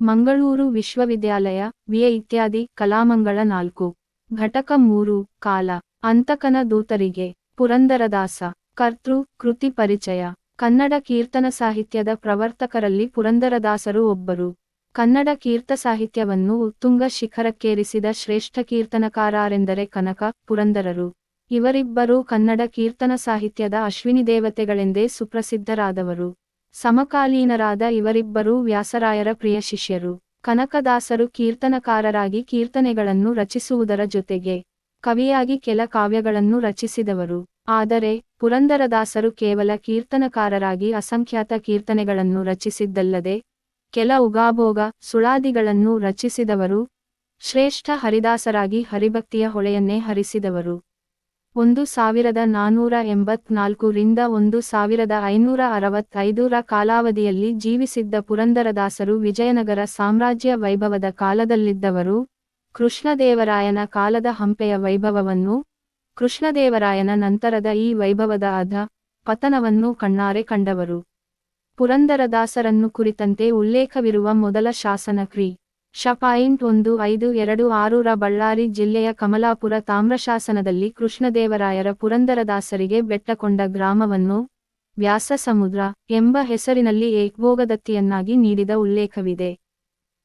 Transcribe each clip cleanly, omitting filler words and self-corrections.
ಮಂಗಳೂರು ವಿಶ್ವವಿದ್ಯಾಲಯ ವಿಎ ಇತ್ಯಾದಿ ಕಲಾಮಂಗಳ 4 ಘಟಕ 3 ಕಾಲ ಅಂತಕನ ದೂತರಿಗೆ ಪುರಂದರದಾಸ ಕರ್ತೃ ಕೃತಿ ಪರಿಚಯ ಕನ್ನಡ ಕೀರ್ತನ ಸಾಹಿತ್ಯದ ಪ್ರವರ್ತಕರಲ್ಲಿ ಪುರಂದರದಾಸರು ಒಬ್ಬರು. ಕನ್ನಡ ಕೀರ್ತ ಸಾಹಿತ್ಯವನ್ನು ಉತ್ತುಂಗ ಶಿಖರಕ್ಕೇರಿಸಿದ ಶ್ರೇಷ್ಠ ಕೀರ್ತನಕಾರರೆಂದರೆ ಕನಕ, ಪುರಂದರರು. ಇವರಿಬ್ಬರೂ ಕನ್ನಡ ಕೀರ್ತನ ಸಾಹಿತ್ಯದ ಅಶ್ವಿನಿ ದೇವತೆಗಳೆಂದೇ ಸುಪ್ರಸಿದ್ಧರಾದವರು. ಸಮಕಾಲೀನರಾದ ಇವರಿಬ್ಬರೂ ವ್ಯಾಸರಾಯರ ಪ್ರಿಯ ಶಿಷ್ಯರು. ಕನಕದಾಸರು ಕೀರ್ತನಕಾರರಾಗಿ ಕೀರ್ತನೆಗಳನ್ನು ರಚಿಸುವುದರ ಜೊತೆಗೆ ಕವಿಯಾಗಿ ಕೆಲ ಕಾವ್ಯಗಳನ್ನು ರಚಿಸಿದವರು. ಆದರೆ ಪುರಂದರದಾಸರು ಕೇವಲ ಕೀರ್ತನಕಾರರಾಗಿ ಅಸಂಖ್ಯಾತ ಕೀರ್ತನೆಗಳನ್ನು ರಚಿಸಿದ್ದಲ್ಲದೆ ಕೆಲ ಉಗಾಭೋಗ ಸುಳಾದಿಗಳನ್ನು ರಚಿಸಿದವರು. ಶ್ರೇಷ್ಠ ಹರಿದಾಸರಾಗಿ ಹರಿಭಕ್ತಿಯ ಹೊಳೆಯನ್ನೇ ಹರಿಸಿದವರು. 1484 ರಿಂದ 1565 ಕಾಲಾವಧಿಯಲ್ಲಿ ಜೀವಿಸಿದ್ದ ಪುರಂದರದಾಸರು ವಿಜಯನಗರ ಸಾಮ್ರಾಜ್ಯ ವೈಭವದ ಕಾಲದಲ್ಲಿದ್ದವರು. ಕೃಷ್ಣದೇವರಾಯನ ಕಾಲದ ಹಂಪೆಯ ವೈಭವವನ್ನು, ಕೃಷ್ಣದೇವರಾಯನ ನಂತರದ ಈ ವೈಭವದ ಪತನವನ್ನು ಕಣ್ಣಾರೆ ಕಂಡವರು. ಪುರಂದರದಾಸರನ್ನು ಕುರಿತಂತೆ ಉಲ್ಲೇಖವಿರುವ ಮೊದಲ ಶಾಸನ ಕ್ರಿ. ಶ. 1526 ಬಳ್ಳಾರಿ ಜಿಲ್ಲೆಯ ಕಮಲಾಪುರ ತಾಮ್ರಶಾಸನದಲ್ಲಿ ಕೃಷ್ಣದೇವರಾಯರ ಪುರಂದರದಾಸರಿಗೆ ಬೆಟ್ಟಕೊಂಡ ಗ್ರಾಮವನ್ನು ವ್ಯಾಸಸಮುದ್ರ ಎಂಬ ಹೆಸರಿನಲ್ಲಿ ಏಕಭೋಗದತ್ತಿಯನ್ನಾಗಿ ನೀಡಿದ ಉಲ್ಲೇಖವಿದೆ.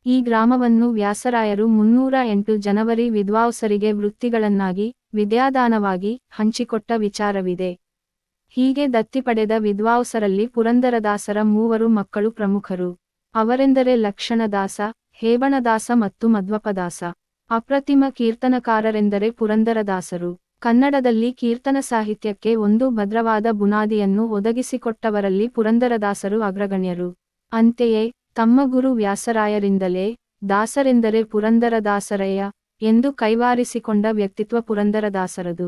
ಈ ಗ್ರಾಮವನ್ನು ವ್ಯಾಸರಾಯರು 308 ಜನವರಿ ವಿದ್ವಾಂಸರಿಗೆ ವೃತ್ತಿಗಳನ್ನಾಗಿ ವಿದ್ಯಾದಾನವಾಗಿ ಹಂಚಿಕೊಟ್ಟ ವಿಚಾರವಿದೆ. ಹೀಗೆ ದತ್ತಿ ಪಡೆದ ವಿದ್ವಾಂಸರಲ್ಲಿ ಪುರಂದರದಾಸರ 3 ಮಕ್ಕಳು ಪ್ರಮುಖರು. ಅವರೆಂದರೆ ಲಕ್ಷಣದಾಸ, ಹೇಬಣದಾಸ ಮತ್ತು ಮಧ್ವಪದಾಸ. ಅಪ್ರತಿಮ ಕೀರ್ತನಕಾರರೆಂದರೆ ಪುರಂದರದಾಸರು. ಕನ್ನಡದಲ್ಲಿ ಕೀರ್ತನ ಸಾಹಿತ್ಯಕ್ಕೆ ಒಂದು ಭದ್ರವಾದ ಬುನಾದಿಯನ್ನು ಒದಗಿಸಿಕೊಟ್ಟವರಲ್ಲಿ ಪುರಂದರದಾಸರು ಅಗ್ರಗಣ್ಯರು. ಅಂತೆಯೇ ತಮ್ಮ ಗುರು ವ್ಯಾಸರಾಯರಿಂದಲೇ ದಾಸರೆಂದರೆ ಪುರಂದರದಾಸರಯ್ಯ ಎಂದು ಕೈವಾರಿಸಿಕೊಂಡ ವ್ಯಕ್ತಿತ್ವ ಪುರಂದರದಾಸರದು.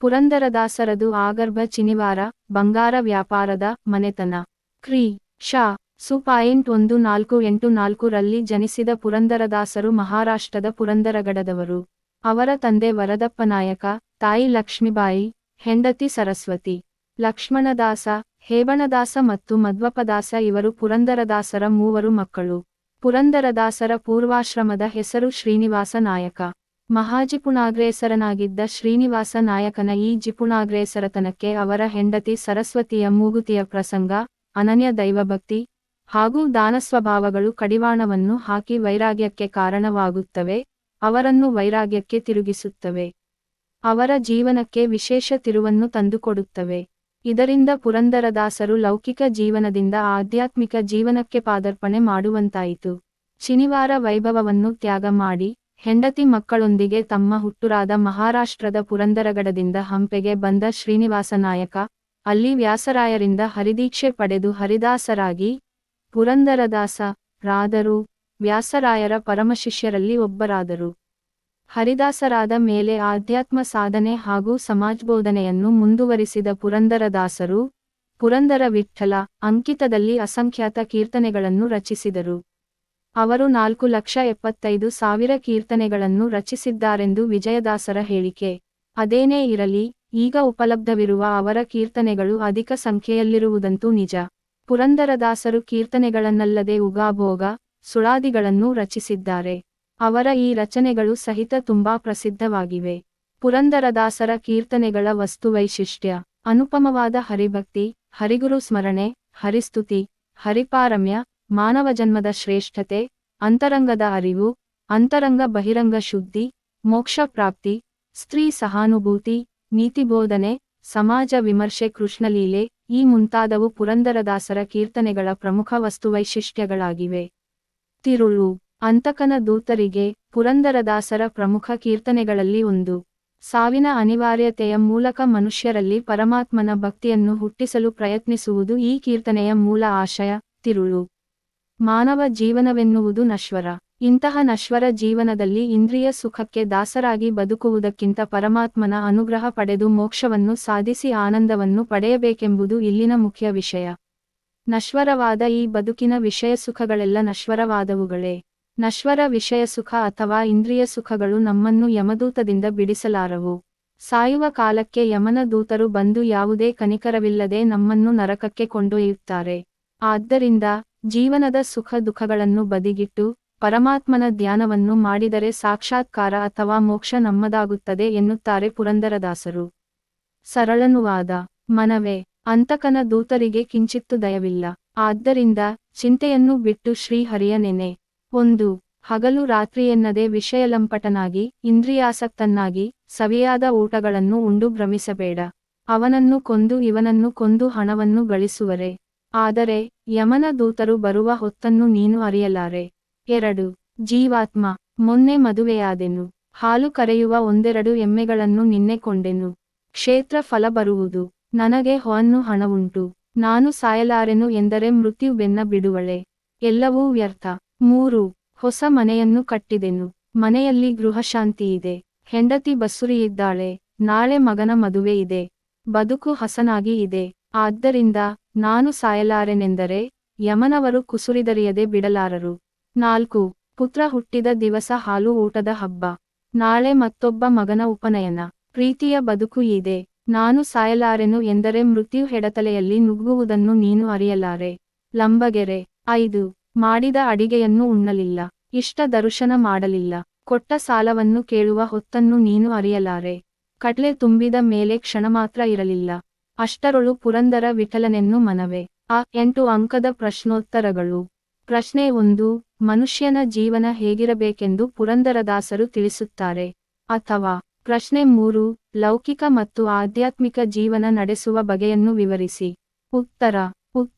ಪುರಂದರದಾಸರದು ಆಗರ್ಭ ಚಿನಿವಾರ, ಬಂಗಾರ ವ್ಯಾಪಾರದ ಮನೆತನ. ಕ್ರಿ. ಶ. ಸು. 1484 ರಲ್ಲಿ ಜನಿಸಿದ ಪುರಂದರದಾಸರು ಮಹಾರಾಷ್ಟ್ರದ ಪುರಂದರಗಡದವರು. ಅವರ ತಂದೆ ವರದಪ್ಪ ನಾಯಕ, ತಾಯಿ ಲಕ್ಷ್ಮೀಬಾಯಿ, ಹೆಂಡತಿ ಸರಸ್ವತಿ. ಲಕ್ಷ್ಮಣದಾಸ, ಹೇಬಣದಾಸ ಮತ್ತು ಮಧ್ವಪದಾಸ ಇವರು ಪುರಂದರದಾಸರ 3 ಮಕ್ಕಳು. ಪುರಂದರದಾಸರ ಪೂರ್ವಾಶ್ರಮದ ಹೆಸರು ಶ್ರೀನಿವಾಸ ನಾಯಕ. ಮಹಾಜಿಪುಣಾಗ್ರೇಸರನಾಗಿದ್ದ ಶ್ರೀನಿವಾಸ ನಾಯಕನ ಈ ಜಿಪುಣಾಗ್ರೇಸರತನಕ್ಕೆ ಅವರ ಹೆಂಡತಿ ಸರಸ್ವತಿಯ ಮೂಗುತಿಯ ಪ್ರಸಂಗ, ಅನನ್ಯ ದೈವಭಕ್ತಿ ಹಾಗೂ ದಾನಸ್ವಭಾವಗಳು ಕಡಿವಾಣವನ್ನು ಹಾಕಿ ವೈರಾಗ್ಯಕ್ಕೆ ಕಾರಣವಾಗುತ್ತವೆ, ಅವರನ್ನು ವೈರಾಗ್ಯಕ್ಕೆ ತಿರುಗಿಸುತ್ತವೆ. ಅವರ ಜೀವನಕ್ಕೆ ವಿಶೇಷ ತಿರುವನ್ನು ತಂದುಕೊಡುತ್ತವೆ. ಇದರಿಂದ ಪುರಂದರದಾಸರು ಲೌಕಿಕ ಜೀವನದಿಂದ ಆಧ್ಯಾತ್ಮಿಕ ಜೀವನಕ್ಕೆ ಪಾದಾರ್ಪಣೆ ಮಾಡುವಂತಾಯಿತು. ಚಿನಿವಾರ ವೈಭವವನ್ನು ತ್ಯಾಗ ಮಾಡಿ ಹೆಂಡತಿ ಮಕ್ಕಳೊಂದಿಗೆ ತಮ್ಮ ಹುಟ್ಟೂರಾದ ಮಹಾರಾಷ್ಟ್ರದ ಪುರಂದರಗಡದಿಂದ ಹಂಪೆಗೆ ಬಂದ ಶ್ರೀನಿವಾಸ ನಾಯಕ ಅಲ್ಲಿ ವ್ಯಾಸರಾಯರಿಂದ ಹರಿದೀಕ್ಷೆ ಪಡೆದು ಹರಿದಾಸರಾಗಿ ಪುರಂದರದಾಸ ರಾದರು. ವ್ಯಾಸರಾಯರ ಪರಮಶಿಷ್ಯರಲ್ಲಿ ಒಬ್ಬರಾದರು. ಹರಿದಾಸರಾದ ಮೇಲೆ ಆಧ್ಯಾತ್ಮ ಸಾಧನೆ ಹಾಗೂ ಸಮಾಜಬೋಧನೆಯನ್ನು ಮುಂದುವರಿಸಿದ ಪುರಂದರದಾಸರು ಪುರಂದರ ವಿಠ್ಠಲ ಅಂಕಿತದಲ್ಲಿ ಅಸಂಖ್ಯಾತ ಕೀರ್ತನೆಗಳನ್ನು ರಚಿಸಿದರು. ಅವರು 4,75,000 ಕೀರ್ತನೆಗಳನ್ನು ರಚಿಸಿದ್ದಾರೆಂದು ವಿಜಯದಾಸರ ಹೇಳಿಕೆ. ಅದೇನೇ ಇರಲಿ, ಈಗ ಉಪಲಬ್ಧವಿರುವ ಅವರ ಕೀರ್ತನೆಗಳು ಅಧಿಕ ಸಂಖ್ಯೆಯಲ್ಲಿರುವುದಂತೂ ನಿಜ. ಪುರಂದರದಾಸರು ಕೀರ್ತನೆಗಳನ್ನಲ್ಲದೆ ಉಗಾಭೋಗ ಸುಳಾದಿಗಳನ್ನೂ ರಚಿಸಿದ್ದಾರೆ. ಅವರ ಈ ರಚನೆಗಳು ಸಹಿತ ತುಂಬಾ ಪ್ರಸಿದ್ಧವಾಗಿವೆ. ಪುರಂದರದಾಸರ ಕೀರ್ತನೆಗಳ ವಸ್ತುವೈಶಿಷ್ಟ್ಯ: ಅನುಪಮವಾದ ಹರಿಭಕ್ತಿ, ಹರಿಗುರು ಸ್ಮರಣೆ, ಹರಿಸ್ತುತಿ, ಹರಿಪಾರಮ್ಯ, ಮಾನವ ಜನ್ಮದ ಶ್ರೇಷ್ಠತೆ, ಅಂತರಂಗದ ಅರಿವು, ಅಂತರಂಗ ಬಹಿರಂಗ ಶುದ್ಧಿ, ಮೋಕ್ಷ ಪ್ರಾಪ್ತಿ, ಸ್ತ್ರೀ ಸಹಾನುಭೂತಿ, ನೀತಿಬೋಧನೆ, ಸಮಾಜ ವಿಮರ್ಶೆ, ಕೃಷ್ಣಲೀಲೆ ಈ ಮುಂತಾದವು ಪುರಂದರದಾಸರ ಕೀರ್ತನೆಗಳ ಪ್ರಮುಖ ವಸ್ತುವೈಶಿಷ್ಟ್ಯಗಳಾಗಿವೆ. ತಿರುಳು ಅಂತಕನ ದೂತರಿಗೆ ಪುರಂದರದಾಸರ ಪ್ರಮುಖ ಕೀರ್ತನೆಗಳಲ್ಲಿ ಒಂದು. ಸಾವಿನ ಅನಿವಾರ್ಯತೆಯ ಮೂಲಕ ಮನುಷ್ಯರಲ್ಲಿ ಪರಮಾತ್ಮನ ಭಕ್ತಿಯನ್ನು ಹುಟ್ಟಿಸಲು ಪ್ರಯತ್ನಿಸುವುದು ಈ ಕೀರ್ತನೆಯ ಮೂಲ ಆಶಯ. ತಿರುಳು ಮಾನವ ಜೀವನವೆನ್ನುವುದು ನಶ್ವರ. ಇಂತಹ ನಶ್ವರ ಜೀವನದಲ್ಲಿ ಇಂದ್ರಿಯ ಸುಖಕ್ಕೆ ದಾಸರಾಗಿ ಬದುಕುವುದಕ್ಕಿಂತ ಪರಮಾತ್ಮನ ಅನುಗ್ರಹ ಪಡೆದು ಮೋಕ್ಷವನ್ನು ಸಾಧಿಸಿ ಆನಂದವನ್ನು ಪಡೆಯಬೇಕೆಂಬುದು ಇಲ್ಲಿನ ಮುಖ್ಯ ವಿಷಯ. ನಶ್ವರವಾದ ಈ ಬದುಕಿನ ವಿಷಯ ಸುಖಗಳೆಲ್ಲ ನಶ್ವರವಾದವುಗಳೇ. ನಶ್ವರ ವಿಷಯ ಸುಖ ಅಥವಾ ಇಂದ್ರಿಯ ಸುಖಗಳು ನಮ್ಮನ್ನು ಯಮದೂತದಿಂದ ಬಿಡಿಸಲಾರವು. ಸಾಯುವ ಕಾಲಕ್ಕೆ ಯಮನ ದೂತರು ಬಂದು ಯಾವುದೇ ಕನಿಕರವಿಲ್ಲದೆ ನಮ್ಮನ್ನು ನರಕಕ್ಕೆ ಕೊಂಡೊಯ್ಯುತ್ತಾರೆ. ಆದ್ದರಿಂದ ಜೀವನದ ಸುಖ ದುಃಖಗಳನ್ನು ಬದಿಗಿಟ್ಟು ಪರಮಾತ್ಮನ ಧ್ಯಾನವನ್ನು ಮಾಡಿದರೆ ಸಾಕ್ಷಾತ್ಕಾರ ಅಥವಾ ಮೋಕ್ಷ ನಮ್ಮದಾಗುತ್ತದೆ ಎನ್ನುತ್ತಾರೆ ಪುರಂದರದಾಸರು. ಸರಳನುವಾದ ಮನವೇ, ಅಂತಕನ ದೂತರಿಗೆ ಕಿಂಚಿತ್ತು ದಯವಿಲ್ಲ. ಆದ್ದರಿಂದ ಚಿಂತೆಯನ್ನು ಬಿಟ್ಟು ಶ್ರೀಹರಿಯ ನೆನೆ. 1. ಹಗಲು ರಾತ್ರಿಯೆನ್ನದೆ ವಿಷಯಲಂಪಟನಾಗಿ ಇಂದ್ರಿಯಾಸಕ್ತನಾಗಿ ಸವಿಯಾದ ಊಟಗಳನ್ನು ಉಂಡು ಭ್ರಮಿಸಬೇಡ. ಅವನನ್ನು ಕೊಂದು ಇವನನ್ನು ಕೊಂದು ಹಣವನ್ನು ಗಳಿಸುವರೆ. ಆದರೆ ಯಮನ ದೂತರು ಬರುವ ಹೊತ್ತನ್ನು ನೀನು ಅರಿಯಲಾರೆ. 2. ಜೀವಾತ್ಮ, ಮೊನ್ನೆ ಮದುವೆಯಾದೆನು. ಹಾಲು ಕರೆಯುವ ಒಂದೆರಡು ಎಮ್ಮೆಗಳನ್ನು ನಿನ್ನೆ ಕೊಂಡೆನು. ಕ್ಷೇತ್ರ ಫಲ ಬರುವುದು. ನನಗೆ ಹೊನ್ನು ಹಣವುಂಟು. ನಾನು ಸಾಯಲಾರೆನು ಎಂದರೆ ಮೃತ್ಯು ಬೆನ್ನ ಬಿಡುವಳೆ. ಎಲ್ಲವೂ ವ್ಯರ್ಥ. 3. ಹೊಸ ಮನೆಯನ್ನು ಕಟ್ಟಿದೆನು. ಮನೆಯಲ್ಲಿ ಗೃಹಶಾಂತಿಯಿದೆ. ಹೆಂಡತಿ ಬಸುರಿಯಿದ್ದಾಳೆ. ನಾಳೆ ಮಗನ ಮದುವೆ ಇದೆ. ಬದುಕು ಹಸನಾಗಿ ಇದೆ. ಆದ್ದರಿಂದ ನಾನು ಸಾಯಲಾರೆನೆಂದರೆ ಯಮನವರು ಕುಸುರಿದರಿಯದೆ ಬಿಡಲಾರರು. 4. ಪುತ್ರ ಹುಟ್ಟಿದ ದಿವಸ ಹಾಲು ಊಟದ ಹಬ್ಬ. ನಾಳೆ ಮತ್ತೊಬ್ಬ ಮಗನ ಉಪನಯನ. ಪ್ರೀತಿಯ ಬದುಕು ಇದೆ. ನಾನು ಸಾಯಲಾರೆನು ಎಂದರೆ ಮೃತ್ಯು ಹೆಡತಲೆಯಲ್ಲಿ ನುಗ್ಗುವುದನ್ನು ನೀನು ಅರಿಯಲಾರೆ. ಲಂಬಗೆರೆ. 5. ಮಾಡಿದ ಅಡಿಗೆಯನ್ನು ಉಣ್ಣಲಿಲ್ಲ. ಇಷ್ಟ ದರ್ಶನ ಮಾಡಲಿಲ್ಲ. ಕೊಟ್ಟ ಸಾಲವನ್ನು ಕೇಳುವ ಹೊತ್ತನ್ನು ನೀನು ಅರಿಯಲಾರೆ. ಕಟ್ಲೆ ತುಂಬಿದ ಮೇಲೆ ಕ್ಷಣ ಮಾತ್ರ ಇರಲಿಲ್ಲ. ಅಷ್ಟರೊಳು ಪುರಂದರ ವಿಠಲನೆನ್ನು ಮನವೇ. 8 ಅಂಕದ ಪ್ರಶ್ನೋತ್ತರಗಳು. ಪ್ರಶ್ನೆ 1. ಮನುಷ್ಯನ ಜೀವನ ಹೇಗಿರಬೇಕೆಂದು ಪುರಂದರದಾಸರು ತಿಳಿಸುತ್ತಾರೆ. ಅಥವಾ ಪ್ರಶ್ನೆ 3. ಲೌಕಿಕ ಮತ್ತು ಆಧ್ಯಾತ್ಮಿಕ ಜೀವನ ನಡೆಸುವ ಬಗೆಯನ್ನು ವಿವರಿಸಿ. ಉತ್ತರ.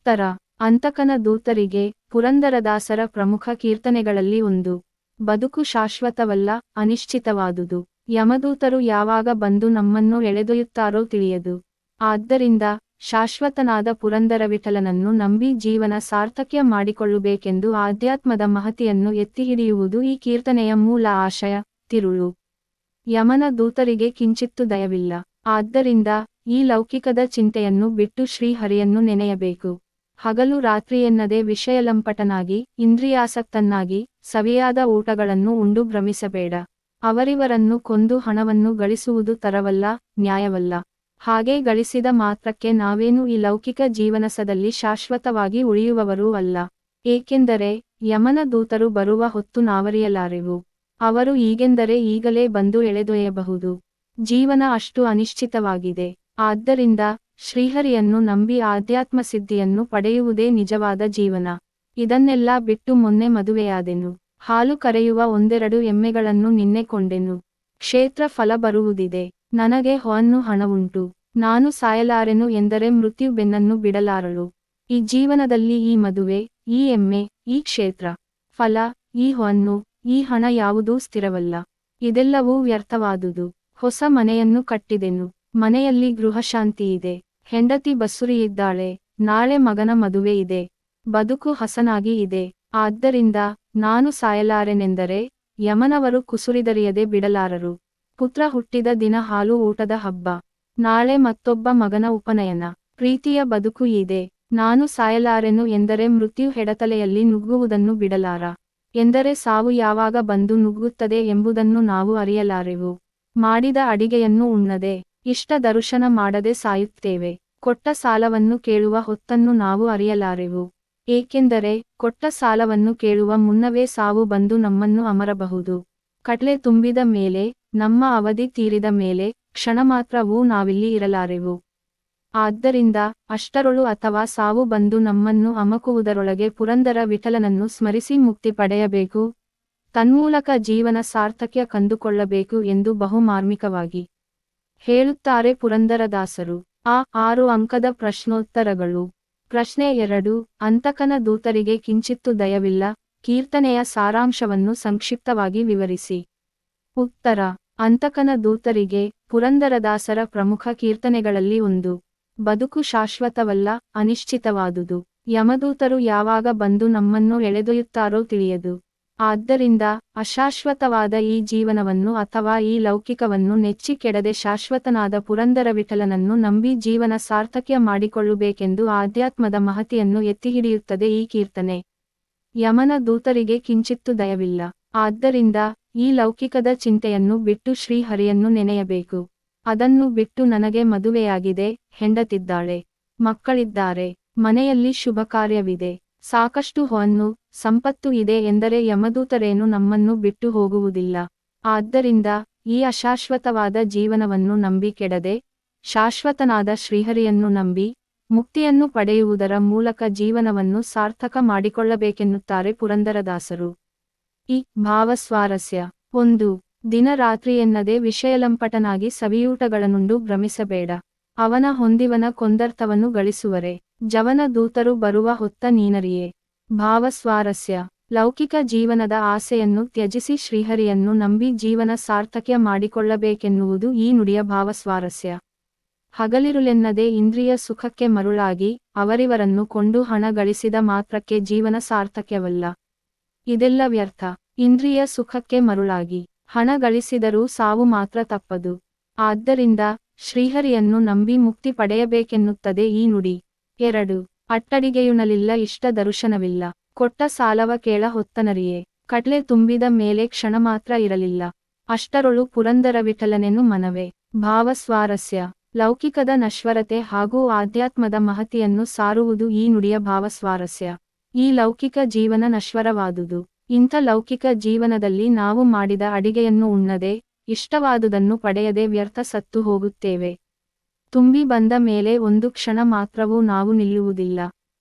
ಅಂತಕನ ದೂತರಿಗೆ ಪುರಂದರದಾಸರ ಪ್ರಮುಖ ಕೀರ್ತನೆಗಳಲ್ಲಿ ಒಂದು. ಬದುಕು ಶಾಶ್ವತವಲ್ಲ, ಅನಿಶ್ಚಿತವಾದುದು. ಯಮದೂತರು ಯಾವಾಗ ಬಂದು ನಮ್ಮನ್ನು ಎಳೆದೊಯ್ಯುತ್ತಾರೋ ತಿಳಿಯದು. ಆದ್ದರಿಂದ ಶಾಶ್ವತನಾದ ಪುರಂದರ ವಿಠಲನನ್ನು ನಂಬಿ ಜೀವನ ಸಾರ್ಥಕ್ಯ ಮಾಡಿಕೊಳ್ಳಬೇಕೆಂದು ಆಧ್ಯಾತ್ಮದ ಮಹತಿಯನ್ನು ಎತ್ತಿಹಿಡಿಯುವುದು ಈ ಕೀರ್ತನೆಯ ಮೂಲ ಆಶಯ. ತಿರುಳು. ಯಮನ ದೂತರಿಗೆ ಕಿಂಚಿತ್ತು ದಯವಿಲ್ಲ. ಆದ್ದರಿಂದ ಈ ಲೌಕಿಕದ ಚಿಂತೆಯನ್ನು ಬಿಟ್ಟು ಶ್ರೀಹರಿಯನ್ನು ನೆನೆಯಬೇಕು. ಹಗಲು ರಾತ್ರಿಯೆನ್ನದೆ ವಿಷಯಲಂಪಟನಾಗಿ ಇಂದ್ರಿಯಾಸಕ್ತನಾಗಿ ಸವಿಯಾದ ಊಟಗಳನ್ನು ಉಂಡು ಭ್ರಮಿಸಬೇಡ. ಅವರಿವರನ್ನು ಕೊಂದು ಹಣವನ್ನು ಗಳಿಸುವುದು ತರವಲ್ಲ, ನ್ಯಾಯವಲ್ಲ. ಹಾಗೆ ಗಳಿಸಿದ ಮಾತ್ರಕ್ಕೆ ನಾವೇನು ಈ ಲೌಕಿಕ ಜೀವನಸದಲ್ಲಿ ಶಾಶ್ವತವಾಗಿ ಉಳಿಯುವವರೂ ಅಲ್ಲ. ಏಕೆಂದರೆ ಯಮನ ದೂತರು ಬರುವ ಹೊತ್ತು ನಾವರಿಯಲಾರೆವು. ಅವರು ಈಗೆಂದರೆ ಈಗಲೇ ಬಂದು ಎಳೆದೊಯ್ಯಬಹುದು. ಜೀವನ ಅಷ್ಟು ಅನಿಶ್ಚಿತವಾಗಿದೆ. ಆದ್ದರಿಂದ ಶ್ರೀಹರಿಯನ್ನು ನಂಬಿ ಆಧ್ಯಾತ್ಮ ಸಿದ್ಧಿಯನ್ನು ಪಡೆಯುವುದೇ ನಿಜವಾದ ಜೀವನ. ಇದನ್ನೆಲ್ಲ ಬಿಟ್ಟು ಮೊನ್ನೆ ಮದುವೆಯಾದೆನು. ಹಾಲು ಕರೆಯುವ ಒಂದೆರಡು ಎಮ್ಮೆಗಳನ್ನು ನಿನ್ನೆ ಕೊಂಡೆನು. ಕ್ಷೇತ್ರ ಫಲ ಬರುವುದಿದೆ. ನನಗೆ ಹೊನ್ನು ಹಣವುಂಟು. ನಾನು ಸಾಯಲಾರೆನು ಎಂದರೆ ಮೃತ್ಯು ಬೆನ್ನನ್ನು ಬಿಡಲಾರಳು. ಈ ಜೀವನದಲ್ಲಿ ಈ ಮದುವೆ, ಈ ಎಮ್ಮೆ, ಈ ಕ್ಷೇತ್ರ ಫಲ, ಈ ಹೊನ್ನು, ಈ ಹಣ ಯಾವುದೂ ಸ್ಥಿರವಲ್ಲ. ಇದೆಲ್ಲವೂ ವ್ಯರ್ಥವಾದುದು. ಹೊಸ ಮನೆಯನ್ನು ಕಟ್ಟಿದೆನು. ಮನೆಯಲ್ಲಿ ಗೃಹಶಾಂತಿಯಿದೆ. ಹೆಂಡತಿ ಬಸುರಿಯಿದ್ದಾಳೆ. ನಾಳೆ ಮಗನ ಮದುವೆ ಇದೆ. ಬದುಕು ಹಸನಾಗಿ ಇದೆ. ಆದ್ದರಿಂದ ನಾನು ಸಾಯಲಾರೆನೆಂದರೆ ಯಮನವರು ಕುಸುರಿದರಿಯದೆ ಬಿಡಲಾರರು. ಪುತ್ರ ಹುಟ್ಟಿದ ದಿನ ಹಾಲು ಊಟದ ಹಬ್ಬ. ನಾಳೆ ಮತ್ತೊಬ್ಬ ಮಗನ ಉಪನಯನ. ಪ್ರೀತಿಯ ಬದುಕು ಇದೆ. ನಾನು ಸಾಯಲಾರೆನು ಎಂದರೆ ಮೃತ್ಯು ಹೆಡತಲೆಯಲ್ಲಿ ನುಗ್ಗುವುದನ್ನು ಬಿಡಲಾರ. ಎಂದರೆ ಸಾವು ಯಾವಾಗ ಬಂದು ನುಗ್ಗುತ್ತದೆ ಎಂಬುದನ್ನು ನಾವು ಅರಿಯಲಾರೆವು. ಮಾಡಿದ ಅಡಿಗೆಯನ್ನು ಉಣ್ಣದೆ ಇಷ್ಟ ದರ್ಶನ ಮಾಡದೆ ಸಾಯುತ್ತೇವೆ. ಕೊಟ್ಟ ಸಾಲವನ್ನು ಕೇಳುವ ಹೊತ್ತನ್ನು ನಾವು ಅರಿಯಲಾರೆವು. ಏಕೆಂದರೆ ಕೊಟ್ಟ ಸಾಲವನ್ನು ಕೇಳುವ ಮುನ್ನವೇ ಸಾವು ಬಂದು ನಮ್ಮನ್ನು ಅಮರಬಹುದು. ಕಟ್ಲೆ ತುಂಬಿದ ಮೇಲೆ, ನಮ್ಮ ಅವಧಿ ತೀರಿದ ಮೇಲೆ ಕ್ಷಣ ಮಾತ್ರವೂ ನಾವಿಲ್ಲಿ ಇರಲಾರೆವು. ಆದ್ದರಿಂದ ಅಷ್ಟರೊಳು ಅಥವಾ ಸಾವು ಬಂದು ನಮ್ಮನ್ನು ಅಮಕುವುದರೊಳಗೆ ಪುರಂದರ ವಿಠಲನನ್ನು ಸ್ಮರಿಸಿ ಮುಕ್ತಿ ಪಡೆಯಬೇಕು. ತನ್ಮೂಲಕ ಜೀವನ ಸಾರ್ಥಕ್ಯ ಕಂಡುಕೊಳ್ಳಬೇಕು ಎಂದು ಬಹುಮಾರ್ಮಿಕವಾಗಿ ಹೇಳುತ್ತಾರೆ ಪುರಂದರದಾಸರು. 6 ಅಂಕದ ಪ್ರಶ್ನೋತ್ತರಗಳು. ಪ್ರಶ್ನೆ 2. ಅಂತಕನ ದೂತರಿಗೆ ಕಿಂಚಿತ್ತು ದಯವಿಲ್ಲ. ಕೀರ್ತನೆಯ ಸಾರಾಂಶವನ್ನು ಸಂಕ್ಷಿಪ್ತವಾಗಿ ವಿವರಿಸಿ. ಉತ್ತರ. ಅಂತಕನ ದೂತರಿಗೆ ಪುರಂದರದಾಸರ ಪ್ರಮುಖ ಕೀರ್ತನೆಗಳಲ್ಲಿ ಒಂದು. ಬದುಕು ಶಾಶ್ವತವಲ್ಲ, ಅನಿಶ್ಚಿತವಾದುದು. ಯಮದೂತರು ಯಾವಾಗ ಬಂದು ನಮ್ಮನ್ನು ಎಳೆದೊಯ್ಯುತ್ತಾರೋ ತಿಳಿಯದು. ಆದ್ದರಿಂದ ಅಶಾಶ್ವತವಾದ ಈ ಜೀವನವನ್ನು ಅಥವಾ ಈ ಲೌಕಿಕವನ್ನು ನೆಚ್ಚಿ ಕೆಡದೆ ಶಾಶ್ವತನಾದ ಪುರಂದರ ವಿಠಲನನ್ನು ನಂಬಿ ಜೀವನ ಸಾರ್ಥಕ್ಯ ಮಾಡಿಕೊಳ್ಳಬೇಕೆಂದು ಆಧ್ಯಾತ್ಮದ ಮಹತಿಯನ್ನು ಎತ್ತಿಹಿಡಿಯುತ್ತದೆ ಈ ಕೀರ್ತನೆ. ಯಮನ ದೂತರಿಗೆ ಕಿಂಚಿತ್ತು ದಯವಿಲ್ಲ. ಆದ್ದರಿಂದ ಈ ಲೌಕಿಕದ ಚಿಂತೆಯನ್ನು ಬಿಟ್ಟು ಶ್ರೀಹರಿಯನ್ನು ನೆನೆಯಬೇಕು. ಅದನ್ನು ಬಿಟ್ಟು ನನಗೆ ಮದುವೆಯಾಗಿದೆ, ಹೆಂಡತಿದ್ದಾಳೆ, ಮಕ್ಕಳಿದ್ದಾರೆ, ಮನೆಯಲ್ಲಿ ಶುಭಕಾರ್ಯವಿದೆ, ಸಾಕಷ್ಟು ಹೊನ್ನು ಸಂಪತ್ತು ಇದೆ ಎಂದರೆ ಯಮದೂತರೇನು ನಮ್ಮನ್ನು ಬಿಟ್ಟು ಹೋಗುವುದಿಲ್ಲ. ಆದ್ದರಿಂದ ಈ ಅಶಾಶ್ವತವಾದ ಜೀವನವನ್ನು ನಂಬಿ ಕೆಡದೆ ಶಾಶ್ವತನಾದ ಶ್ರೀಹರಿಯನ್ನು ನಂಬಿ ಮುಕ್ತಿಯನ್ನು ಪಡೆಯುವುದರ ಮೂಲಕ ಜೀವನವನ್ನು ಸಾರ್ಥಕ ಮಾಡಿಕೊಳ್ಳಬೇಕೆನ್ನುತ್ತಾರೆ ಪುರಂದರದಾಸರು. ಈ ಭಾವಸ್ವಾರಸ್ಯ 1. ದಿನ ರಾತ್ರಿ ಎನ್ನದೆ ವಿಷಯಲಂಪಟನಾಗಿ ಸವಿಯೂಟಗಳನ್ನುಂಡು ಭ್ರಮಿಸಬೇಡ. ಅವನ ಹೊಂದಿವನ ಕೊಂದರ್ಥವನ್ನು ಗಳಿಸುವರೆ ಜವನ ದೂತರು ಬರುವ ಹೊತ್ತ ನೀನರಿಯೇ. ಭಾವಸ್ವಾರಸ್ಯ ಲೌಕಿಕ ಜೀವನದ ಆಸೆಯನ್ನು ತ್ಯಜಿಸಿ ಶ್ರೀಹರಿಯನ್ನು ನಂಬಿ ಜೀವನ ಸಾರ್ಥಕ್ಯ ಮಾಡಿಕೊಳ್ಳಬೇಕೆನ್ನುವುದು ಈ ನುಡಿಯ ಭಾವಸ್ವಾರಸ್ಯ. ಹಗಲಿರುಳೆನ್ನದೆ ಇಂದ್ರಿಯ ಸುಖಕ್ಕೆ ಮರುಳಾಗಿ ಅವರಿವರನ್ನು ಕೊಂಡು ಹಣ ಗಳಿಸಿದ ಮಾತ್ರಕ್ಕೆ ಜೀವನ ಸಾರ್ಥಕ್ಯವಲ್ಲ. ಇದೆಲ್ಲ ವ್ಯರ್ಥ. ಇಂದ್ರಿಯ ಸುಖಕ್ಕೆ ಮರುಳಾಗಿ ಹಣ ಗಳಿಸಿದರೂ ಸಾವು ಮಾತ್ರ ತಪ್ಪದು. ಆದ್ದರಿಂದ ಶ್ರೀಹರಿಯನ್ನು ನಂಬಿ ಮುಕ್ತಿ ಪಡೆಯಬೇಕೆನ್ನುತ್ತದೆ ಈ ನುಡಿ. 2. ಅಟ್ಟಡಿಗೆಯುಣಲಿಲ್ಲ ಇಷ್ಟ ದರುಶನವಿಲ್ಲ. ಕೊಟ್ಟ ಸಾಲವ ಕೇಳ ಹೊತ್ತನರಿಯೇ. ಕಟ್ಲೆ ತುಂಬಿದ ಮೇಲೆ ಕ್ಷಣ ಮಾತ್ರ ಇರಲಿಲ್ಲ. ಅಷ್ಟರೊಳು ಪುರಂದರ ವಿಠಲನೆನು ಮನವೇ. ಭಾವಸ್ವಾರಸ್ಯ ಲೌಕಿಕದ ನಶ್ವರತೆ ಹಾಗೂ ಆಧ್ಯಾತ್ಮದ ಮಹತಿಯನ್ನು ಸಾರುವುದು ಈ ನುಡಿಯ ಭಾವಸ್ವಾರಸ್ಯ. ಈ ಲೌಕಿಕ ಜೀವನ ನಶ್ವರವಾದುದು. ಇಂಥ ಲೌಕಿಕ ಜೀವನದಲ್ಲಿ ನಾವು ಮಾಡಿದ ಅಡಿಗೆಯನ್ನು ಉಣ್ಣದೆ ಇಷ್ಟವಾದುದನ್ನು ಪಡೆಯದೆ ವ್ಯರ್ಥ ಸತ್ತು ಹೋಗುತ್ತೇವೆ. ತುಂಬಿ ಬಂದ ಮೇಲೆ ಒಂದು ಕ್ಷಣ ಮಾತ್ರವೂ ನಾವು ನಿಲ್ಲುವುದಿಲ್ಲ.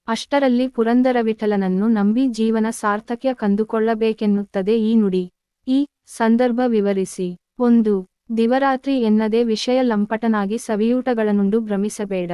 ಅಷ್ಟರಲ್ಲಿ ಪುರಂದರ ವಿಠಲನನ್ನು ನಂಬಿ ಜೀವನ ಸಾರ್ಥಕ್ಯ ಕಂಡುಕೊಳ್ಳಬೇಕೆನ್ನುತ್ತದೆ ಈ ನುಡಿ. ಈ ಸಂದರ್ಭ ವಿವರಿಸಿ. 1. ದಿವರಾತ್ರಿ ಎನ್ನದೆ ವಿಷಯ ಲಂಪಟನಾಗಿ ಸವಿಯೂಟಗಳನ್ನುಂಡು ಭ್ರಮಿಸಬೇಡ.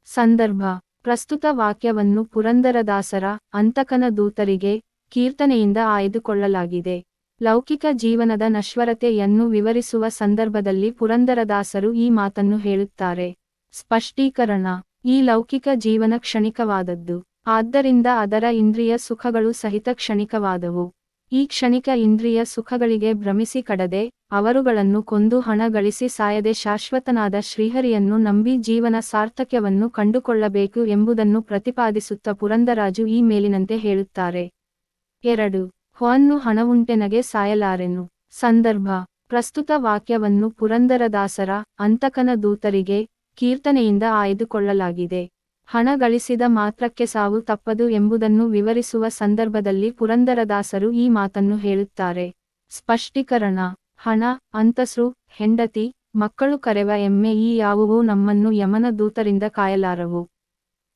ಸಂದರ್ಭ ಪ್ರಸ್ತುತ ವಾಕ್ಯವನ್ನು ಪುರಂದರದಾಸರ ಅಂತಕನ ದೂತರಿಗೆ ಕೀರ್ತನೆಯಿಂದ ಆಯ್ದುಕೊಳ್ಳಲಾಗಿದೆ. ಲೌಕಿಕ ಜೀವನದ ನಶ್ವರತೆಯನ್ನು ವಿವರಿಸುವ ಸಂದರ್ಭದಲ್ಲಿ ಪುರಂದರದಾಸರು ಈ ಮಾತನ್ನು ಹೇಳುತ್ತಾರೆ. ಸ್ಪಷ್ಟೀಕರಣ ಈ ಲೌಕಿಕ ಜೀವನ ಕ್ಷಣಿಕವಾದದ್ದು. ಆದ್ದರಿಂದ ಅದರ ಇಂದ್ರಿಯ ಸುಖಗಳು ಸಹಿತ ಕ್ಷಣಿಕವಾದವು. ಈ ಕ್ಷಣಿಕ ಇಂದ್ರಿಯ ಸುಖಗಳಿಗೆ ಭ್ರಮಿಸಿ ಕಡದೆ ಅವರುಗಳನ್ನು ಕೊಂದು ಹಣ ಗಳಿಸಿ ಸಾಯದೆ ಶಾಶ್ವತನಾದ ಶ್ರೀಹರಿಯನ್ನು ನಂಬಿ ಜೀವನ ಸಾರ್ಥಕ್ಯವನ್ನು ಕಂಡುಕೊಳ್ಳಬೇಕು ಎಂಬುದನ್ನು ಪ್ರತಿಪಾದಿಸುತ್ತ ಪುರಂದರಾಜು ಈ ಮೇಲಿನಂತೆ ಹೇಳುತ್ತಾರೆ. 2. ಹೊನ್ನು ಹಣವುಂಟೆನಗೆ ಸಾಯಲಾರೆನು. ಸಂದರ್ಭ ಪ್ರಸ್ತುತ ವಾಕ್ಯವನ್ನು ಪುರಂದರದಾಸರ ಅಂತಕನ ದೂತರಿಗೆ ಕೀರ್ತನೆಯಿಂದ ಆಯ್ದುಕೊಳ್ಳಲಾಗಿದೆ. ಹಣ ಗಳಿಸಿದ ಮಾತ್ರಕ್ಕೆ ಸಾವು ತಪ್ಪದು ಎಂಬುದನ್ನು ವಿವರಿಸುವ ಸಂದರ್ಭದಲ್ಲಿ ಪುರಂದರದಾಸರು ಈ ಮಾತನ್ನು ಹೇಳುತ್ತಾರೆ. ಸ್ಪಷ್ಟೀಕರಣ ಹಣ, ಅಂತಸ್ರು, ಹೆಂಡತಿ, ಮಕ್ಕಳು, ಕರೆವ ಎಮ್ಮೆ ಈ ಯಾವುವೂ ನಮ್ಮನ್ನು ಯಮನ ದೂತರಿಂದ ಕಾಯಲಾರವು.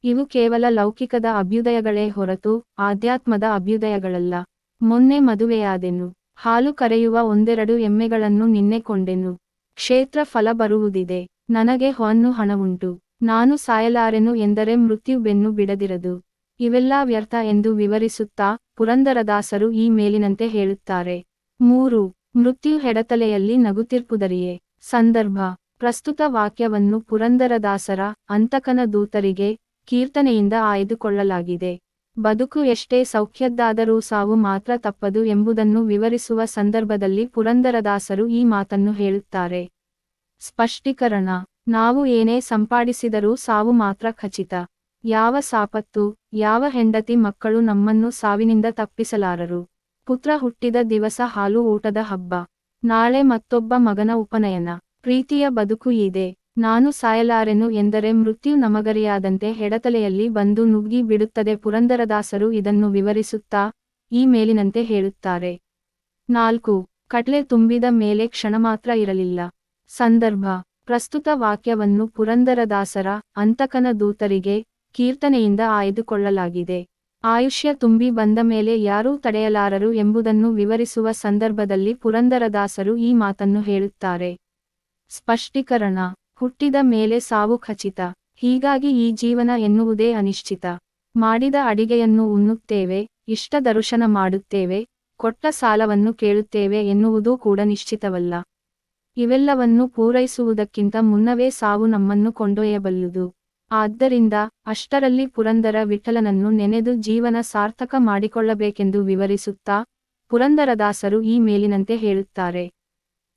ಇವು ಕೇವಲ ಲೌಕಿಕದ ಅಭ್ಯುದಯಗಳೇ ಹೊರತು ಆಧ್ಯಾತ್ಮದ ಅಭ್ಯುದಯಗಳಲ್ಲ. ಮೊನ್ನೆ ಮದುವೆಯಾದೆನು. ಹಾಲು ಕರೆಯುವ ಒಂದೆರಡು ಎಮ್ಮೆಗಳನ್ನು ನಿನ್ನೆ ಕೊಂಡೆನು. ಕ್ಷೇತ್ರ ಫಲ ಬರುವುದಿದೆ. ನನಗೆ ಹೊನ್ನು ಹಣವುಂಟು. ನಾನು ಸಾಯಲಾರೆನು ಎಂದರೆ ಮೃತ್ಯು ಬೆನ್ನು ಬಿಡದಿರದು. ಇವೆಲ್ಲಾ ವ್ಯರ್ಥ ಎಂದು ವಿವರಿಸುತ್ತಾ ಪುರಂದರದಾಸರು ಈ ಮೇಲಿನಂತೆ ಹೇಳುತ್ತಾರೆ. 3. ಮೃತ್ಯು ಹೆಡತಲೆಯಲ್ಲಿ ನಗುತ್ತಿರ್ಪುದರಿಯೇ. ಸಂದರ್ಭ ಪ್ರಸ್ತುತ ವಾಕ್ಯವನ್ನು ಪುರಂದರದಾಸರ ಅಂತಕನ ದೂತರಿಗೆ ಕೀರ್ತನೆಯಿಂದ ಆಯ್ದುಕೊಳ್ಳಲಾಗಿದೆ. ಬದುಕು ಎಷ್ಟೇ ಸೌಖ್ಯದ್ದಾದರೂ ಸಾವು ಮಾತ್ರ ತಪ್ಪದು ಎಂಬುದನ್ನು ವಿವರಿಸುವ ಸಂದರ್ಭದಲ್ಲಿ ಪುರಂದರದಾಸರು ಈ ಮಾತನ್ನು ಹೇಳುತ್ತಾರೆ. ಸ್ಪಷ್ಟೀಕರಣ ನಾವು ಏನೇ ಸಂಪಾದಿಸಿದರೂ ಸಾವು ಮಾತ್ರ ಖಚಿತ. ಯಾವ ಸಾಪತ್ತು, ಯಾವ ಹೆಂಡತಿ ಮಕ್ಕಳು ನಮ್ಮನ್ನು ಸಾವಿನಿಂದ ತಪ್ಪಿಸಲಾರರು. ಪುತ್ರ ಹುಟ್ಟಿದ ದಿವಸ ಹಾಲು ಊಟದ ಹಬ್ಬ. ನಾಳೆ ಮತ್ತೊಬ್ಬ ಮಗನ ಉಪನಯನ. ಪ್ರೀತಿಯ ಬದುಕು ಇದೆ. ನಾನು ಸಾಯಲಾರೆನು ಎಂದರೆ ಮೃತ್ಯು ನಮಗರಿಯಾದಂತೆ ಹೆಡತಲೆಯಲ್ಲಿ ಬಂದು ನುಗ್ಗಿ ಬಿಡುತ್ತದೆ. ಪುರಂದರದಾಸರು ಇದನ್ನು ವಿವರಿಸುತ್ತಾ ಈ ಮೇಲಿನಂತೆ ಹೇಳುತ್ತಾರೆ. 4. ಕಟ್ಲೆ ತುಂಬಿದ ಮೇಲೆ ಕ್ಷಣ ಮಾತ್ರ ಇರಲಿಲ್ಲ. ಸಂದರ್ಭ ಪ್ರಸ್ತುತ ವಾಕ್ಯವನ್ನು ಪುರಂದರದಾಸರ ಅಂತಕನ ದೂತರಿಗೆ ಕೀರ್ತನೆಯಿಂದ ಆಯ್ದುಕೊಳ್ಳಲಾಗಿದೆ. ಆಯುಷ್ಯ ತುಂಬಿ ಬಂದ ಮೇಲೆ ಯಾರೂ ತಡೆಯಲಾರರು ಎಂಬುದನ್ನು ವಿವರಿಸುವ ಸಂದರ್ಭದಲ್ಲಿ ಪುರಂದರದಾಸರು ಈ ಮಾತನ್ನು ಹೇಳುತ್ತಾರೆ. ಸ್ಪಷ್ಟೀಕರಣ ಹುಟ್ಟಿದ ಮೇಲೆ ಸಾವು ಖಚಿತ. ಹೀಗಾಗಿ ಈ ಜೀವನ ಎನ್ನುವುದೇ ಅನಿಶ್ಚಿತ. ಮಾಡಿದ ಅಡಿಗೆಯನ್ನು ಉಣ್ಣುತ್ತೇವೆ, ಇಷ್ಟ ದರುಶನ ಮಾಡುತ್ತೇವೆ, ಕೊಟ್ಟ ಸಾಲವನ್ನು ಕೇಳುತ್ತೇವೆ ಎನ್ನುವುದೂ ಕೂಡ ನಿಶ್ಚಿತವಲ್ಲ. ಇವೆಲ್ಲವನ್ನು ಪೂರೈಸುವುದಕ್ಕಿಂತ ಮುನ್ನವೇ ಸಾವು ನಮ್ಮನ್ನು ಕೊಂಡೊಯ್ಯಬಲ್ಲುದು. ಆದ್ದರಿಂದ ಅಷ್ಟರಲ್ಲಿ ಪುರಂದರ ವಿಠಲನನ್ನು ನೆನೆದು ಜೀವನ ಸಾರ್ಥಕ ಮಾಡಿಕೊಳ್ಳಬೇಕೆಂದು ವಿವರಿಸುತ್ತಾ ಪುರಂದರದಾಸರು ಈ ಮೇಲಿನಂತೆ ಹೇಳುತ್ತಾರೆ.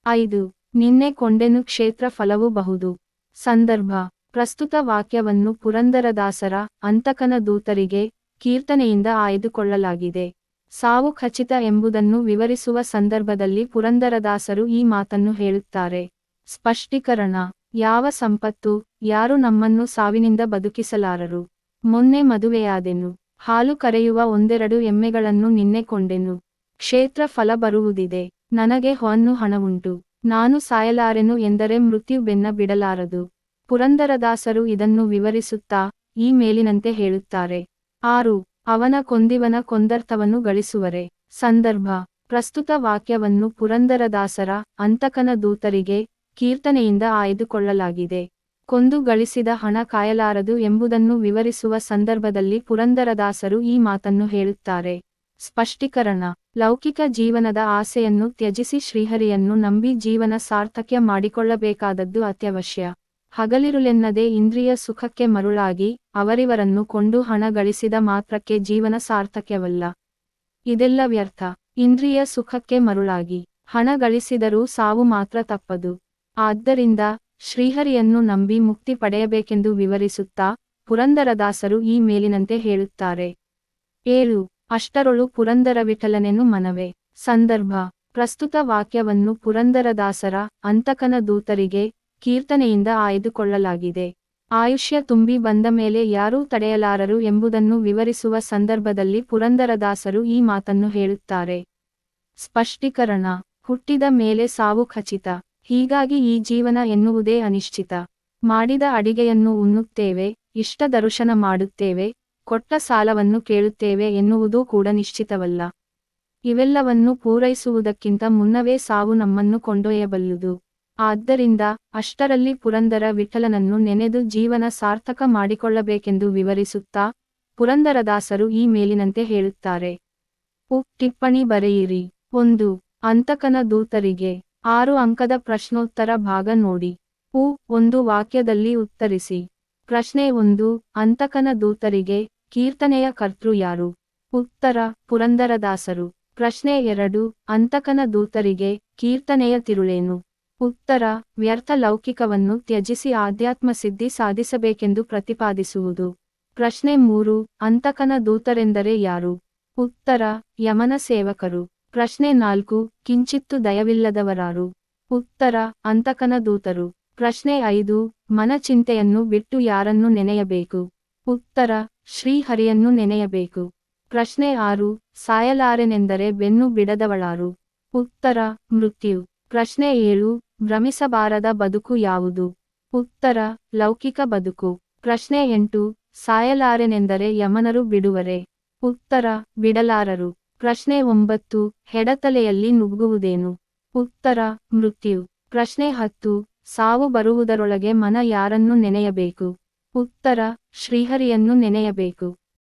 5. ನಿನ್ನೆ ಕೊಂಡೆನು ಕ್ಷೇತ್ರ ಫಲವು ಬಹುದು. ಸಂದರ್ಭ ಪ್ರಸ್ತುತ ವಾಕ್ಯವನ್ನು ಪುರಂದರದಾಸರ ಅಂತಕನ ದೂತರಿಗೆ ಕೀರ್ತನೆಯಿಂದ ಆಯ್ದುಕೊಳ್ಳಲಾಗಿದೆ. ಸಾವು ಖಚಿತ ಎಂಬುದನ್ನು ವಿವರಿಸುವ ಸಂದರ್ಭದಲ್ಲಿ ಪುರಂದರದಾಸರು ಈ ಮಾತನ್ನು ಹೇಳುತ್ತಾರೆ. ಸ್ಪಷ್ಟೀಕರಣ ಯಾವ ಸಂಪತ್ತು, ಯಾರು ನಮ್ಮನ್ನು ಸಾವಿನಿಂದ ಬದುಕಿಸಲಾರರು. ಮೊನ್ನೆ ಮದುವೆಯಾದೆನು. ಹಾಲು ಕರೆಯುವ ಒಂದೆರಡು ಎಮ್ಮೆಗಳನ್ನು ನಿನ್ನೆ ಕೊಂಡೆನು. ಕ್ಷೇತ್ರ ಫಲ ಬರುವುದಿದೆ. ನನಗೆ ಹೊನ್ನು ಹಣವುಂಟು. ನಾನು ಸಾಯಲಾರೆನು ಎಂದರೆ ಮೃತ್ಯು ಬೆನ್ನ ಬಿಡಲಾರದು. ಪುರಂದರದಾಸರು ಇದನ್ನು ವಿವರಿಸುತ್ತಾ ಈ ಮೇಲಿನಂತೆ ಹೇಳುತ್ತಾರೆ. 6. ಅವನ ಕೊಂದಿವನ ಕೊಂದರ್ಥವನ್ನು ಗಳಿಸುವರೆ. ಸಂದರ್ಭ. ಪ್ರಸ್ತುತ ವಾಕ್ಯವನ್ನು ಪುರಂದರದಾಸರ ಅಂತಕನ ದೂತರಿಗೆ ಕೀರ್ತನೆಯಿಂದ ಆಯ್ದುಕೊಳ್ಳಲಾಗಿದೆ. ಕೊಂದು ಗಳಿಸಿದ ಹಣ ಕಾಯಲಾರದು ಎಂಬುದನ್ನು ವಿವರಿಸುವ ಸಂದರ್ಭದಲ್ಲಿ ಪುರಂದರದಾಸರು ಈ ಮಾತನ್ನು ಹೇಳುತ್ತಾರೆ. ಸ್ಪಷ್ಟೀಕರಣ. ಲೌಕಿಕ ಜೀವನದ ಆಸೆಯನ್ನು ತ್ಯಜಿಸಿ ಶ್ರೀಹರಿಯನ್ನು ನಂಬಿ ಜೀವನ ಸಾರ್ಥಕ್ಯ ಮಾಡಿಕೊಳ್ಳಬೇಕಾದದ್ದು ಅತ್ಯವಶ್ಯ. ಹಗಲಿರುಳೆನ್ನದೆ ಇಂದ್ರಿಯ ಸುಖಕ್ಕೆ ಮರುಳಾಗಿ ಅವರಿವರನ್ನು ಕೊಂಡು ಹಣ ಗಳಿಸಿದ ಮಾತ್ರಕ್ಕೆ ಜೀವನ ಸಾರ್ಥಕ್ಯವಲ್ಲ. ಇದೆಲ್ಲ ವ್ಯರ್ಥ. ಇಂದ್ರಿಯ ಸುಖಕ್ಕೆ ಮರುಳಾಗಿ ಹಣ ಗಳಿಸಿದರೂ ಸಾವು ಮಾತ್ರ ತಪ್ಪದು. ಆದ್ದರಿಂದ ಶ್ರೀಹರಿಯನ್ನು ನಂಬಿ ಮುಕ್ತಿ ಪಡೆಯಬೇಕೆಂದು ವಿವರಿಸುತ್ತಾ ಪುರಂದರದಾಸರು ಈ ಮೇಲಿನಂತೆ ಹೇಳುತ್ತಾರೆ. 7. ಅಷ್ಟರೊಳು ಪುರಂದರ ವಿಠಲನೆನು ಮನವೇ. ಸಂದರ್ಭ. ಪ್ರಸ್ತುತ ವಾಕ್ಯವನ್ನು ಪುರಂದರದಾಸರ ಅಂತಕನ ದೂತರಿಗೆ ಕೀರ್ತನೆಯಿಂದ ಆಯ್ದುಕೊಳ್ಳಲಾಗಿದೆ. ಆಯುಷ್ಯ ತುಂಬಿ ಬಂದ ಮೇಲೆ ಯಾರೂ ತಡೆಯಲಾರರು ಎಂಬುದನ್ನು ವಿವರಿಸುವ ಸಂದರ್ಭದಲ್ಲಿ ಪುರಂದರದಾಸರು ಈ ಮಾತನ್ನು ಹೇಳುತ್ತಾರೆ. ಸ್ಪಷ್ಟೀಕರಣ. ಹುಟ್ಟಿದ ಮೇಲೆ ಸಾವು ಖಚಿತ. ಹೀಗಾಗಿ ಈ ಜೀವನ ಎನ್ನುವುದೇ ಅನಿಶ್ಚಿತ. ಮಾಡಿದ ಅಡಿಗೆಯನ್ನು ಉಣ್ಣುತ್ತೇವೆ, ಇಷ್ಟ ದರ್ಶನ ಮಾಡುತ್ತೇವೆ, ಕೊಟ್ಟ ಸಾಲವನ್ನು ಕೇಳುತ್ತೇವೆ ಎನ್ನುವುದೂ ಕೂಡ ನಿಶ್ಚಿತವಲ್ಲ. ಇವೆಲ್ಲವನ್ನು ಪೂರೈಸುವುದಕ್ಕಿಂತ ಮುನ್ನವೇ ಸಾವು ನಮ್ಮನ್ನು ಕೊಂಡೊಯ್ಯಬಲ್ಲುದು. ಆದ್ದರಿಂದ ಅಷ್ಟರಲ್ಲಿ ಪುರಂದರ ವಿಠಲನನ್ನು ನೆನೆದು ಜೀವನ ಸಾರ್ಥಕ ಮಾಡಿಕೊಳ್ಳಬೇಕೆಂದು ವಿವರಿಸುತ್ತಾ ಪುರಂದರದಾಸರು ಈ ಮೇಲಿನಂತೆ ಹೇಳುತ್ತಾರೆ. ಟಿಪ್ಪಣಿ ಬರೆಯಿರಿ. 1. ಅಂತಕನ ದೂತರಿಗೆ 6 ಅಂಕದ ಪ್ರಶ್ನೋತ್ತರ ಭಾಗ ನೋಡಿ. ಒಂದು ವಾಕ್ಯದಲ್ಲಿ ಉತ್ತರಿಸಿ. ಪ್ರಶ್ನೆ 1. ಅಂತಕನ ದೂತರಿಗೆ ಕೀರ್ತನೆಯ ಕರ್ತೃ ಯಾರು? ಉತ್ತರ: ಪುರಂದರದಾಸರು. ಪ್ರಶ್ನೆ 2. ಅಂತಕನ ದೂತರಿಗೆ ಕೀರ್ತನೆಯ ತಿರುಳೇನು? ಉತ್ತರ: ವ್ಯರ್ಥ ಲೌಕಿಕವನ್ನು ತ್ಯಜಿಸಿ ಆಧ್ಯಾತ್ಮ ಸಿದ್ಧಿ ಸಾಧಿಸಬೇಕೆಂದು ಪ್ರತಿಪಾದಿಸುವುದು. ಪ್ರಶ್ನೆ 3. ಅಂತಕನ ದೂತರೆಂದರೆ ಯಾರು? ಉತ್ತರ: ಯಮನ ಸೇವಕರು. ಪ್ರಶ್ನೆ 4. ಕಿಂಚಿತ್ತು ದಯವಿಲ್ಲದವರಾರು? ಉತ್ತರ: ಅಂತಕನ ದೂತರು. ಪ್ರಶ್ನೆ 5. ಮನಚಿಂತೆಯನ್ನು ಬಿಟ್ಟು ಯಾರನ್ನು ನೆನೆಯಬೇಕು? ಉತ್ತರ: ಶ್ರೀಹರಿಯನ್ನು ನೆನೆಯಬೇಕು. ಪ್ರಶ್ನೆ 6. ಸಾಯಲಾರೆನೆಂದರೆ ಬೆನ್ನು ಬಿಡದವಳಾರು? ಉತ್ತರ: ಮೃತ್ಯು. ಪ್ರಶ್ನೆ 7. ಭ್ರಮಿಸಬಾರದ ಬದುಕು ಯಾವುದು? ಉತ್ತರ: ಲೌಕಿಕ ಬದುಕು. ಪ್ರಶ್ನೆ 8. ಸಾಯಲಾರೆನೆಂದರೆ ಯಮನರು ಬಿಡುವರೆ? ಉತ್ತರ: ಬಿಡಲಾರರು. ಪ್ರಶ್ನೆ 9. ಹೆಡತಲೆಯಲ್ಲಿ ನುಗ್ಗುವುದೇನು? ಉತ್ತರ: ಮೃತ್ಯು. ಪ್ರಶ್ನೆ 10. ಸಾವು ಬರುವುದರೊಳಗೆ ಮನ ಯಾರನ್ನು ನೆನೆಯಬೇಕು? ಉತ್ತರ: ಶ್ರೀಹರಿಯನ್ನು ನೆನೆಯಬೇಕು.